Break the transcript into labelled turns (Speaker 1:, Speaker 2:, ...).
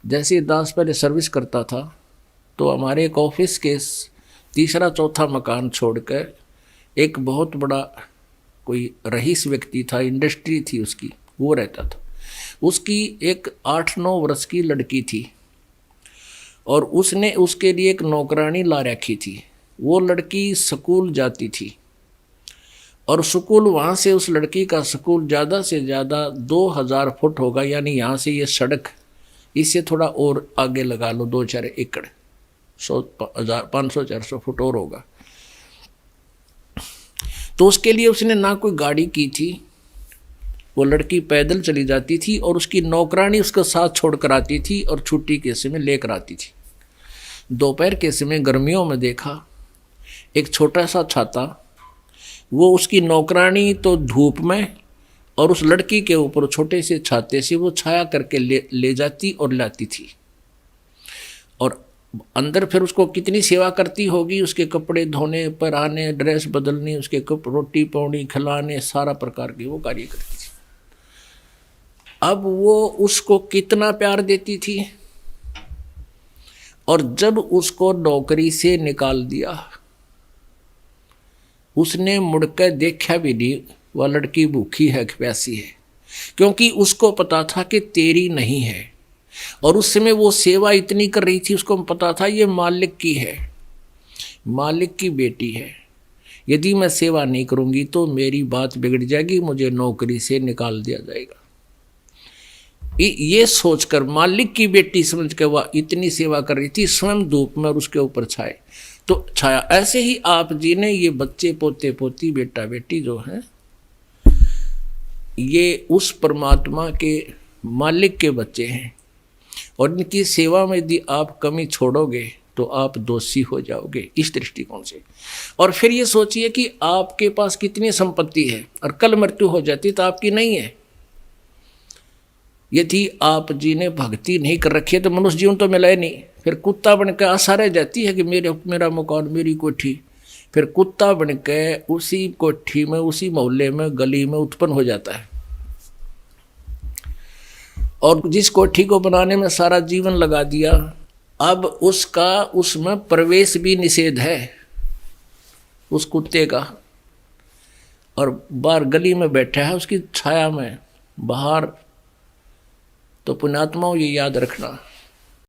Speaker 1: जैसे दास पहले सर्विस करता था तो हमारे एक ऑफिस के तीसरा चौथा मकान छोड़कर एक बहुत बड़ा कोई रईस व्यक्ति था, इंडस्ट्री थी उसकी, वो रहता था। उसकी एक 8-9 वर्ष की लड़की थी और उसने उसके लिए एक नौकरानी ला रखी थी। वो लड़की स्कूल जाती थी और स्कूल वहाँ से, उस लड़की का स्कूल ज़्यादा से ज़्यादा 2000 फुट होगा, यानी यहाँ से ये सड़क, इससे थोड़ा और आगे लगा लो 2-4 एकड़, 500-400 फुट और होगा। तो उसके लिए उसने ना कोई गाड़ी की थी, वो लड़की पैदल चली जाती थी और उसकी नौकरानी उसका साथ छोड़ कर आती थी और छुट्टी के समय लेकर आती थी। दोपहर के समय गर्मियों में देखा एक छोटा सा छाता, वो उसकी नौकरानी तो धूप में और उस लड़की के ऊपर छोटे से छाते से वो छाया करके ले जाती और लाती थी। और अंदर फिर उसको कितनी सेवा करती होगी, उसके कपड़े धोने, पहनाने, ड्रेस बदलने, उसके रोटी पानी खिलाने, सारा प्रकार के वो कार्य करती थी। अब वो उसको कितना प्यार देती थी, और जब उसको नौकरी से निकाल दिया, उसने मुड़कर देखा भी नहीं वह लड़की भूखी है कि प्यासी है, क्योंकि उसको पता था कि तेरी नहीं है। और उस समय वो सेवा इतनी कर रही थी, उसको पता था ये मालिक की है, मालिक की बेटी है, यदि मैं सेवा नहीं करूंगी तो मेरी बात बिगड़ जाएगी, मुझे नौकरी से निकाल दिया जाएगा। ये सोचकर मालिक की बेटी समझ के वह इतनी सेवा कर रही थी, स्वयं धूप में और उसके ऊपर छाए तो छाया। ऐसे ही आप जी ने ये बच्चे पोते पोती बेटा बेटी जो हैं, ये उस परमात्मा के मालिक के बच्चे हैं, और इनकी सेवा में यदि आप कमी छोड़ोगे तो आप दोषी हो जाओगे इस दृष्टिकोण से। और फिर ये सोचिए कि आपके पास कितनी संपत्ति है और कल मृत्यु हो जाती तो आपकी नहीं है। यदि आप जी ने भक्ति नहीं कर रखी है तो मनुष्य जीवन तो मिला ही नहीं, फिर कुत्ता बन के आशा रह जाती है कि मेरा मकान, मेरी कोठी। फिर कुत्ता बन के उसी कोठी में, उसी मोहल्ले में, गली में उत्पन्न हो जाता है, और जिस कोठी को बनाने में सारा जीवन लगा दिया, अब उसका उसमें प्रवेश भी निषेध है उस कुत्ते का, और बाहर गली में बैठा है उसकी छाया में बाहर। तो पुण्यात्माओं ये याद रखना,